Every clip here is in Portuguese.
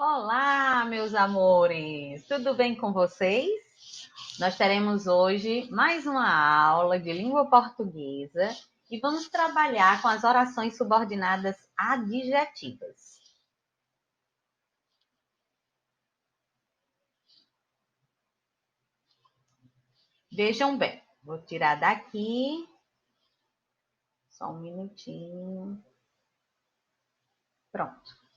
Olá, meus amores! Tudo bem com vocês? Nós teremos hoje mais uma aula de língua portuguesa e vamos trabalhar com as orações subordinadas adjetivas. Vejam bem, vou tirar daqui, só um minutinho. Pronto.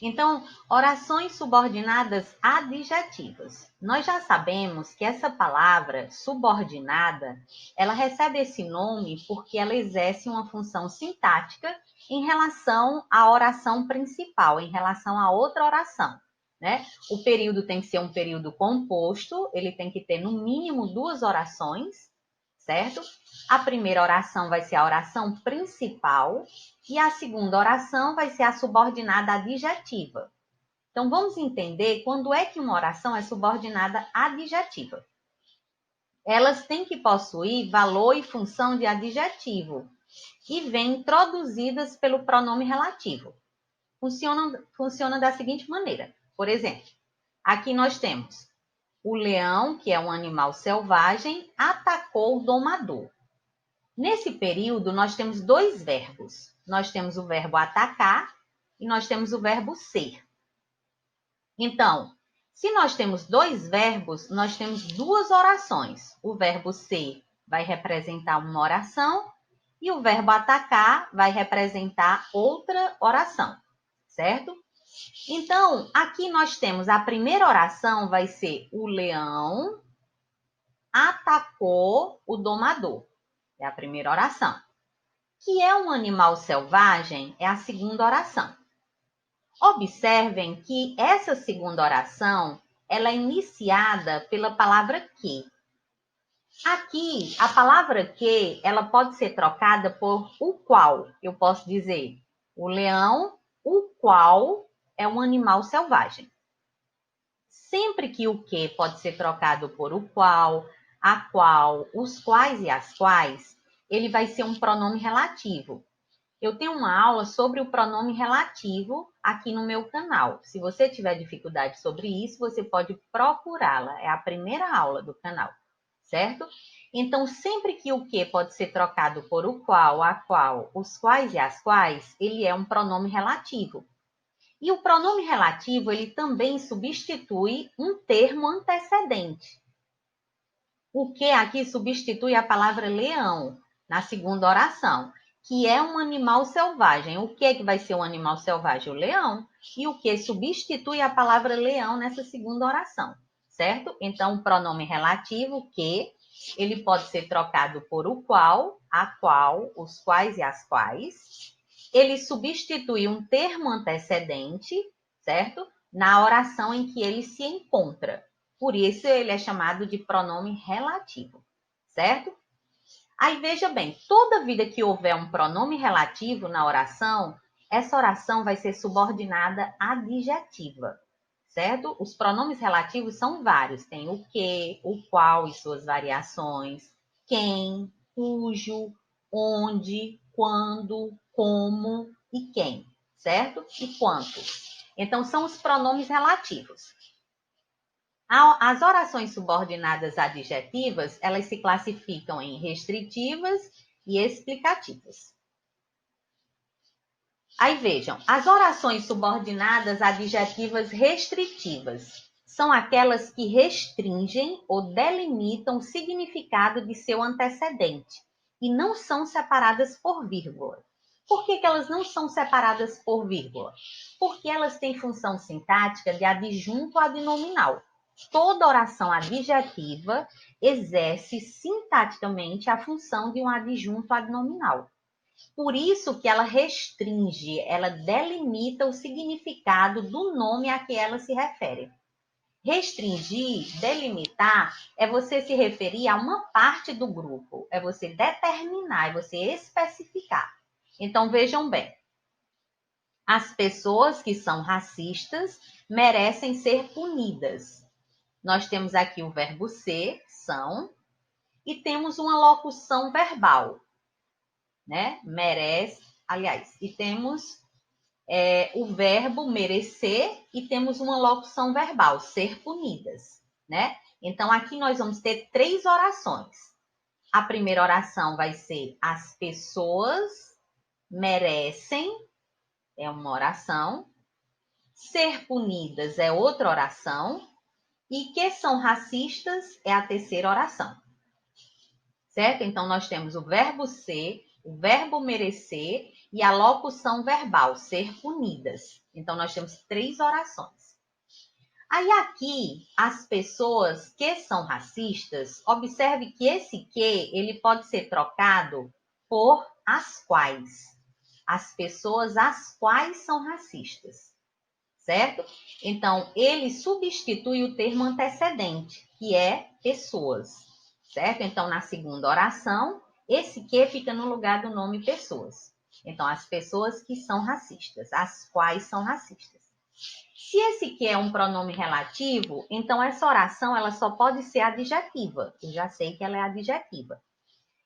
Então, orações subordinadas adjetivas. Nós já sabemos que essa palavra subordinada, ela recebe esse nome porque ela exerce uma função sintática em relação à oração principal, em relação a outra oração, né? O período tem que ser um período composto, ele tem que ter no mínimo duas orações, certo? A primeira oração vai ser a oração principal e a segunda oração vai ser a subordinada adjetiva. Então, vamos entender quando é que uma oração é subordinada adjetiva. Elas têm que possuir valor e função de adjetivo e vêm introduzidas pelo pronome relativo. Funciona da seguinte maneira. Por exemplo, aqui nós temos o leão, que é um animal selvagem, atacou o domador. Nesse período, nós temos dois verbos. Nós temos o verbo atacar e nós temos o verbo ser. Então, se nós temos dois verbos, nós temos duas orações. O verbo ser vai representar uma oração e o verbo atacar vai representar outra oração, certo? Então, aqui nós temos a primeira oração vai ser o leão atacou o domador. É a primeira oração. Que é um animal selvagem é a segunda oração. Observem que essa segunda oração ela é iniciada pela palavra que. Aqui, a palavra que ela pode ser trocada por o qual. Eu posso dizer o leão, o qual é um animal selvagem. Sempre que o que pode ser trocado por o qual, a qual, os quais e as quais, ele vai ser um pronome relativo. Eu tenho uma aula sobre o pronome relativo aqui no meu canal. Se você tiver dificuldade sobre isso, você pode procurá-la. É a primeira aula do canal, certo? Então, sempre que o que pode ser trocado por o qual, a qual, os quais e as quais, ele é um pronome relativo. E o pronome relativo, ele também substitui um termo antecedente. O que aqui substitui a palavra leão na segunda oração, que é um animal selvagem. O que vai ser um animal selvagem? O leão. E o que substitui a palavra leão nessa segunda oração, certo? Então, o pronome relativo, que, ele pode ser trocado por o qual, a qual, os quais e as quais. Ele substitui um termo antecedente, certo? Na oração em que ele se encontra. Por isso, ele é chamado de pronome relativo, certo? Aí, veja bem, toda vida que houver um pronome relativo na oração, essa oração vai ser subordinada adjetiva, certo? Os pronomes relativos são vários. Tem o que, o qual e suas variações, quem, cujo, onde, quando, como e quem, certo? E quanto. Então, são os pronomes relativos. As orações subordinadas adjetivas, elas se classificam em restritivas e explicativas. Aí vejam, as orações subordinadas adjetivas restritivas são aquelas que restringem ou delimitam o significado de seu antecedente e não são separadas por vírgula. Por que elas não são separadas por vírgula? Porque elas têm função sintática de adjunto adnominal. Toda oração adjetiva exerce sintaticamente a função de um adjunto adnominal. Por isso que ela restringe, ela delimita o significado do nome a que ela se refere. Restringir, delimitar, é você se referir a uma parte do grupo, é você determinar, é você especificar. Então, vejam bem, as pessoas que são racistas merecem ser punidas. Nós temos aqui o verbo ser, são, e temos uma locução verbal, né? Merece, aliás, e temos o verbo merecer e temos uma locução verbal, ser punidas, né? Então, aqui nós vamos ter 3 orações. A primeira oração vai ser as pessoas merecem, é uma oração. Ser punidas é outra oração. E que são racistas é a terceira oração. Certo? Então, nós temos o verbo ser, o verbo merecer e a locução verbal, ser punidas. Então, nós temos 3 orações. Aí, aqui, as pessoas que são racistas, observe que esse que, ele pode ser trocado por as quais. As pessoas as quais são racistas. Certo? Então, ele substitui o termo antecedente, que é pessoas. Certo? Então, na segunda oração, esse que fica no lugar do nome pessoas. Então, as pessoas que são racistas, as quais são racistas. Se esse que é um pronome relativo, então essa oração ela só pode ser adjetiva. Eu já sei que ela é adjetiva.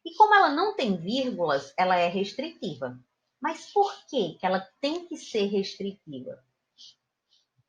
E como ela não tem vírgulas, ela é restritiva. Mas por que ela tem que ser restritiva?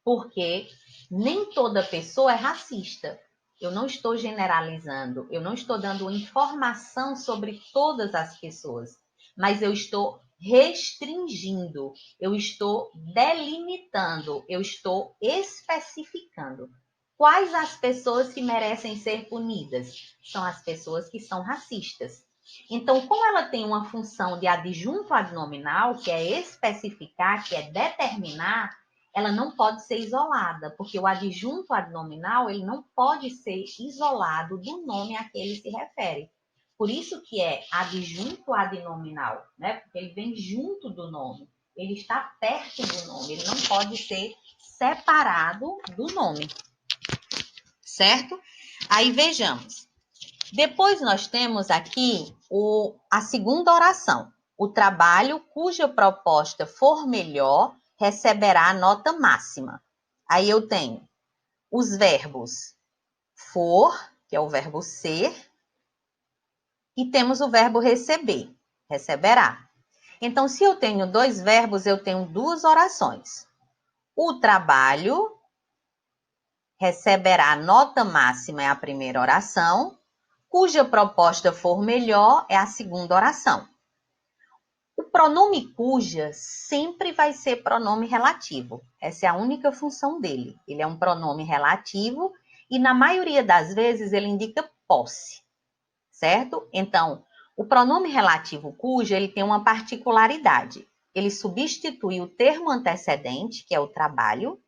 Porque nem toda pessoa é racista. Eu não estou generalizando, eu não estou dando informação sobre todas as pessoas, mas eu estou restringindo, eu estou delimitando, eu estou especificando. Quais as pessoas que merecem ser punidas? São as pessoas que são racistas. Então, como ela tem uma função de adjunto adnominal, que é especificar, que é determinar, ela não pode ser isolada, porque o adjunto adnominal ele não pode ser isolado do nome a que ele se refere. Por isso que é adjunto adnominal, né? Porque ele vem junto do nome, ele está perto do nome, ele não pode ser separado do nome, certo? Aí vejamos. Depois nós temos aqui a segunda oração. O trabalho cuja proposta for melhor receberá a nota máxima. Aí eu tenho os verbos for, que é o verbo ser, e temos o verbo receber, receberá. Então, se eu tenho 2 verbos, eu tenho 2 orações. O trabalho receberá a nota máxima é a primeira oração, cuja proposta for melhor é a segunda oração. O pronome cuja sempre vai ser pronome relativo. Essa é a única função dele. Ele é um pronome relativo e, na maioria das vezes, ele indica posse, certo? Então, o pronome relativo cuja, ele tem uma particularidade. Ele substitui o termo antecedente, que é o trabalho,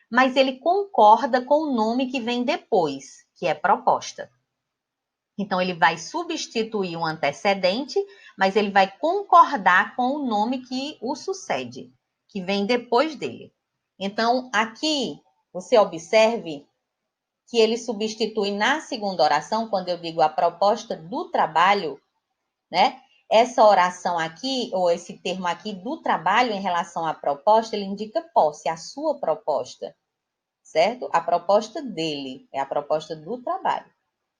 mas ele concorda com o nome que vem depois, que é proposta. Então, ele vai substituir o antecedente, mas ele vai concordar com o nome que o sucede, que vem depois dele. Então, aqui, você observe que ele substitui na segunda oração, quando eu digo a proposta do trabalho, né? Essa oração aqui, ou esse termo aqui do trabalho em relação à proposta, ele indica posse, a sua proposta, certo? A proposta dele, é a proposta do trabalho.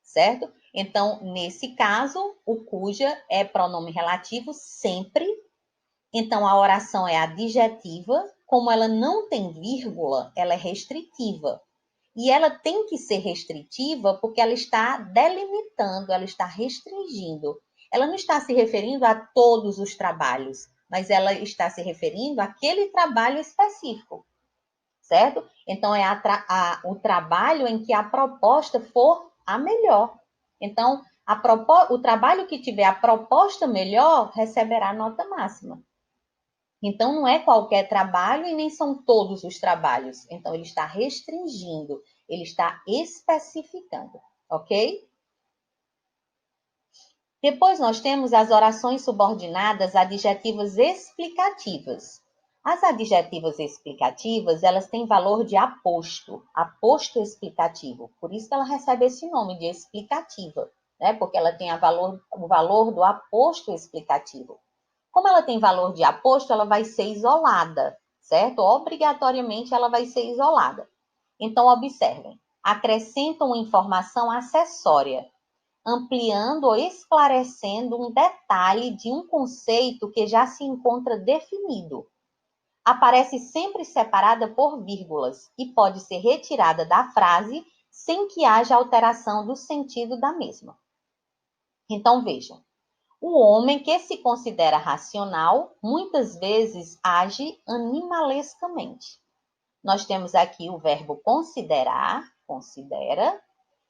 Certo? Então, nesse caso, o cuja é pronome relativo sempre. Então, a oração é adjetiva. Como ela não tem vírgula, ela é restritiva. E ela tem que ser restritiva porque ela está delimitando, ela está restringindo. Ela não está se referindo a todos os trabalhos, mas ela está se referindo àquele trabalho específico. Certo? Então, é o trabalho em que a proposta for a melhor. Então, o trabalho que tiver a proposta melhor receberá nota máxima. Então, não é qualquer trabalho e nem são todos os trabalhos. Então, ele está restringindo, ele está especificando, ok? Depois, nós temos as orações subordinadas adjetivas explicativas. As adjetivas explicativas, elas têm valor de aposto explicativo. Por isso que ela recebe esse nome de explicativa, né? Porque ela tem o valor do aposto explicativo. Como ela tem valor de aposto, ela vai ser isolada, certo? Obrigatoriamente, ela vai ser isolada. Então, observem. Acrescentam informação acessória, ampliando ou esclarecendo um detalhe de um conceito que já se encontra definido. aparece sempre separada por vírgulas e pode ser retirada da frase sem que haja alteração do sentido da mesma. Então, vejam. O homem que se considera racional, muitas vezes age animalescamente. Nós temos aqui o verbo considerar, considera,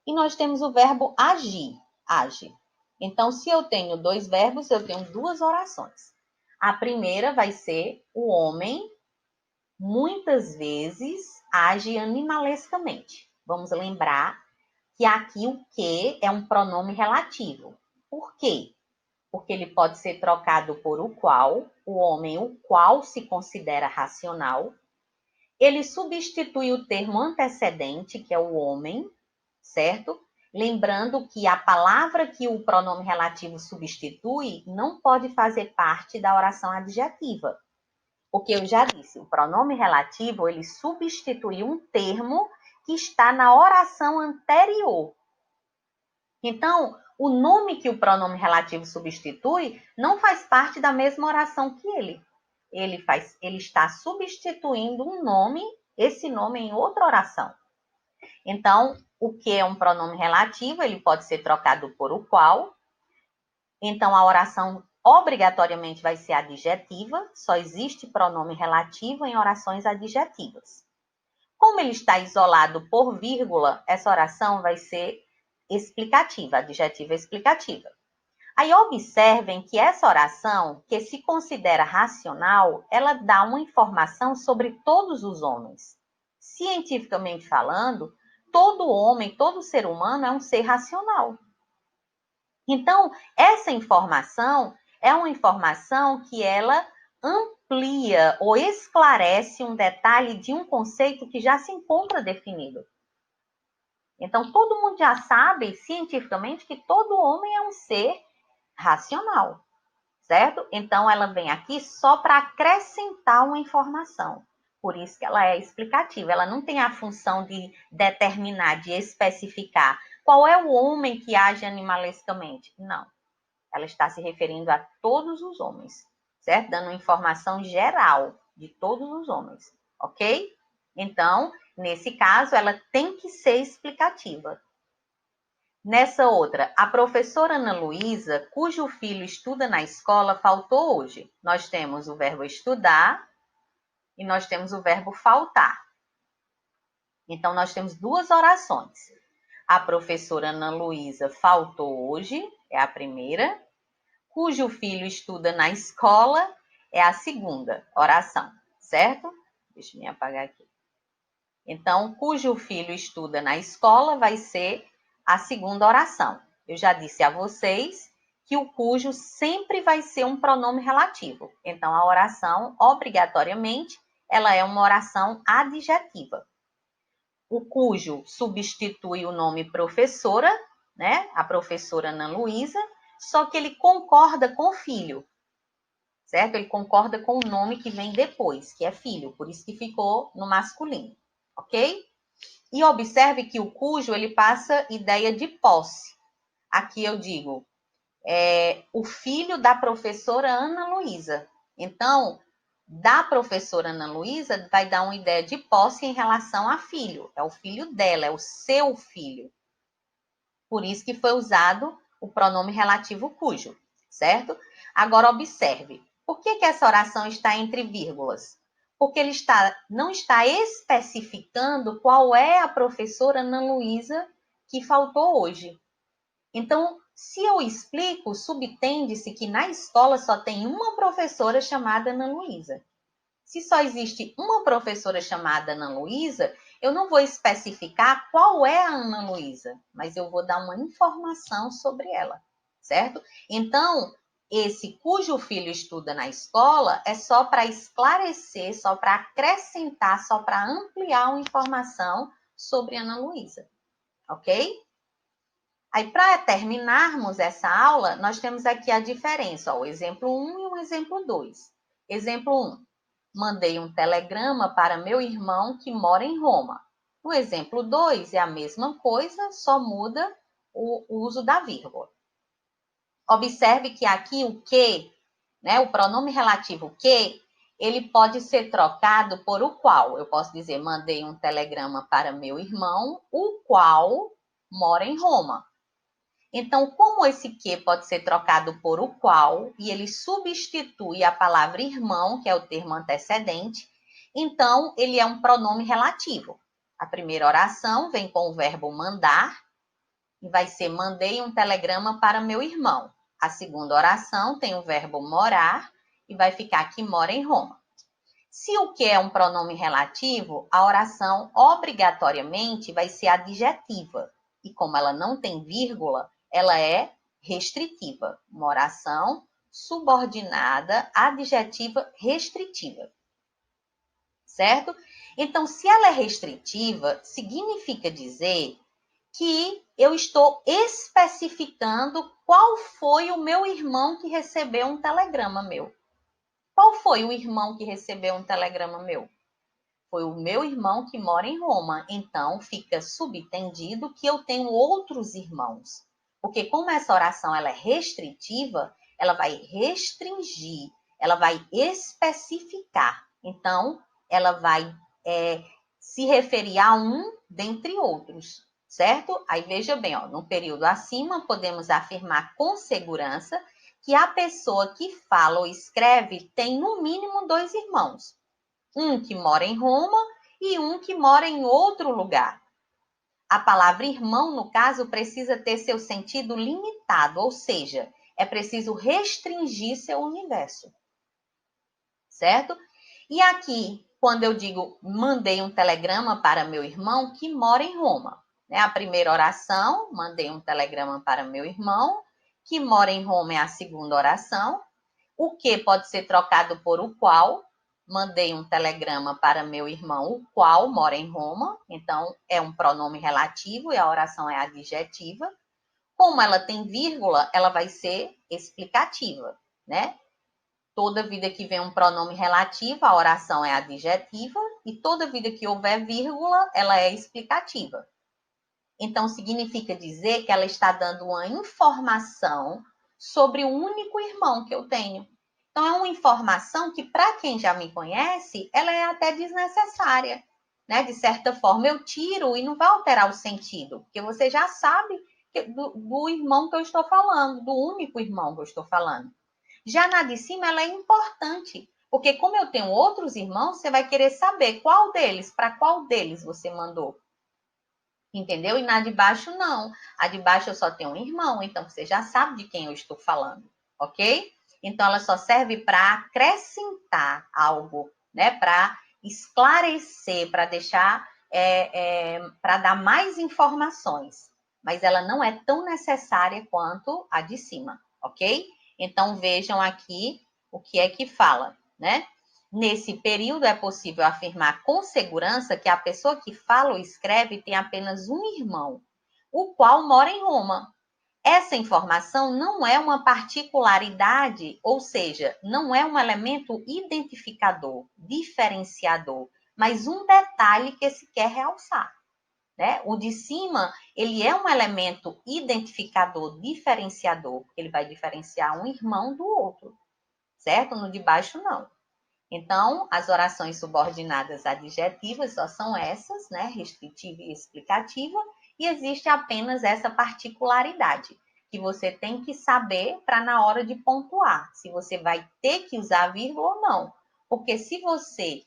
e nós temos o verbo agir, age. Então, se eu tenho dois verbos, eu tenho duas orações. A primeira vai ser o homem, muitas vezes, age animalescamente. Vamos lembrar que aqui o que é um pronome relativo. Por quê? Porque ele pode ser trocado por o homem, o qual se considera racional. Ele substitui o termo antecedente, que é o homem, certo? Lembrando que a palavra que o pronome relativo substitui não pode fazer parte da oração adjetiva. Porque eu já disse, o pronome relativo, ele substitui um termo que está na oração anterior. Então, o nome que o pronome relativo substitui não faz parte da mesma oração que ele. Ele está substituindo um nome, esse nome em outra oração. Então, o que é um pronome relativo, ele pode ser trocado por o qual. Então, a oração obrigatoriamente vai ser adjetiva, só existe pronome relativo em orações adjetivas. Como ele está isolado por vírgula, essa oração vai ser explicativa, adjetiva explicativa. Aí observem que essa oração, que se considera racional, ela dá uma informação sobre todos os homens. Cientificamente falando, todo homem, todo ser humano é um ser racional. Então, essa informação é uma informação que ela amplia ou esclarece um detalhe de um conceito que já se encontra definido. Então, todo mundo já sabe, cientificamente, que todo homem é um ser racional, certo? Então, ela vem aqui só para acrescentar uma informação. Por isso que ela é explicativa. Ela não tem a função de determinar, de especificar qual é o homem que age animalescamente. Não. Ela está se referindo a todos os homens, certo? Dando uma informação geral de todos os homens, ok? Então, nesse caso, ela tem que ser explicativa. Nessa outra, a professora Ana Luísa, cujo filho estuda na escola, faltou hoje. Nós temos o verbo estudar e nós temos o verbo faltar. Então, nós temos duas orações. A professora Ana Luísa faltou hoje, é a primeira. Cujo filho estuda na escola, é a segunda oração, certo? Deixa eu me apagar aqui. Então, cujo filho estuda na escola vai ser a segunda oração. Eu já disse a vocês que o cujo sempre vai ser um pronome relativo. Então, a oração, obrigatoriamente, ela é uma oração adjetiva. O cujo substitui o nome professora, né? A professora Ana Luísa, só que ele concorda com o filho, certo? Ele concorda com o nome que vem depois, que é filho, por isso que ficou no masculino, ok? E observe que o cujo, ele passa ideia de posse. Aqui eu digo, o filho da professora Ana Luísa. Então, da professora Ana Luísa vai dar uma ideia de posse em relação a filho. É o filho dela, é o seu filho. Por isso que foi usado o pronome relativo cujo, certo? Agora, observe. Por que essa oração está entre vírgulas? Porque ele não está especificando qual é a professora Ana Luísa que faltou hoje. Então, se eu explico, subtende-se que na escola só tem uma professora chamada Ana Luísa. Se só existe uma professora chamada Ana Luísa, eu não vou especificar qual é a Ana Luísa, mas eu vou dar uma informação sobre ela, certo? Então, esse cujo filho estuda na escola é só para esclarecer, só para acrescentar, só para ampliar uma informação sobre Ana Luísa, ok? Aí, para terminarmos essa aula, nós temos aqui a diferença, ó, o exemplo 1 e o exemplo 2. Exemplo 1. Mandei um telegrama para meu irmão que mora em Roma. No exemplo 2 é a mesma coisa, só muda o uso da vírgula. Observe que aqui o que, né, o pronome relativo que, ele pode ser trocado por o qual. Eu posso dizer, mandei um telegrama para meu irmão, o qual mora em Roma. Então, como esse que pode ser trocado por o qual, e ele substitui a palavra irmão, que é o termo antecedente, então ele é um pronome relativo. A primeira oração vem com o verbo mandar, e vai ser mandei um telegrama para meu irmão. A segunda oração tem o verbo morar, e vai ficar que mora em Roma. Se o que é um pronome relativo, a oração obrigatoriamente vai ser adjetiva. E como ela não tem vírgula, ela é restritiva. Uma oração subordinada, adjetiva, restritiva. Certo? Então, se ela é restritiva, significa dizer que eu estou especificando qual foi o meu irmão que recebeu um telegrama meu. Qual foi o irmão que recebeu um telegrama meu? Foi o meu irmão que mora em Roma. Então, fica subentendido que eu tenho outros irmãos. Porque como essa oração ela é restritiva, ela vai restringir, ela vai especificar. Então, ela vai se referir a um dentre outros, certo? Aí veja bem, ó, no período acima, podemos afirmar com segurança que a pessoa que fala ou escreve tem no mínimo 2 irmãos. Um que mora em Roma e um que mora em outro lugar. A palavra irmão, no caso, precisa ter seu sentido limitado, ou seja, é preciso restringir seu universo. Certo? E aqui, quando eu digo mandei um telegrama para meu irmão que mora em Roma, né? A primeira oração, mandei um telegrama para meu irmão que mora em Roma, é a segunda oração. O que pode ser trocado por o qual. Mandei um telegrama para meu irmão, o qual mora em Roma. Então, é um pronome relativo e a oração é adjetiva. Como ela tem vírgula, ela vai ser explicativa, né? Toda vida que vem um pronome relativo, a oração é adjetiva. E toda vida que houver vírgula, ela é explicativa. Então, significa dizer que ela está dando uma informação sobre o único irmão que eu tenho. Então, é uma informação que, para quem já me conhece, ela é até desnecessária. Né? De certa forma, eu tiro e não vai alterar o sentido, porque você já sabe do irmão que eu estou falando, do único irmão que eu estou falando. Já na de cima, ela é importante, porque como eu tenho outros irmãos, você vai querer saber qual deles, para qual deles você mandou. Entendeu? E na de baixo, não. A de baixo eu só tenho um irmão, então você já sabe de quem eu estou falando, ok? Então, ela só serve para acrescentar algo, né? Para esclarecer, para deixar, para dar mais informações. Mas ela não é tão necessária quanto a de cima, ok? Então, vejam aqui o que é que fala, né? Nesse período, é possível afirmar com segurança que a pessoa que fala ou escreve tem apenas um irmão, o qual mora em Roma. Essa informação não é uma particularidade, ou seja, não é um elemento identificador, diferenciador, mas um detalhe que se quer realçar. Né? O de cima, ele é um elemento identificador, diferenciador, porque ele vai diferenciar um irmão do outro, certo? No de baixo, não. Então, as orações subordinadas adjetivas só são essas, né? Restritiva e explicativa, e existe apenas essa particularidade, que você tem que saber para na hora de pontuar, se você vai ter que usar vírgula ou não. Porque se você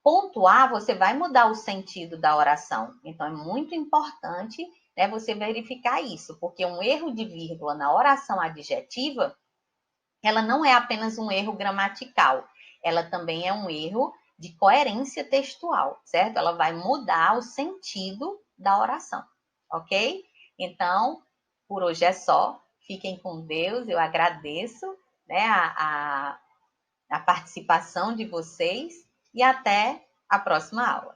pontuar, você vai mudar o sentido da oração. Então, é muito importante, né, você verificar isso, porque um erro de vírgula na oração adjetiva, ela não é apenas um erro gramatical, ela também é um erro de coerência textual, certo? Ela vai mudar o sentido da oração, ok? Então, por hoje é só. Fiquem com Deus, eu agradeço, né, a participação de vocês e até a próxima aula.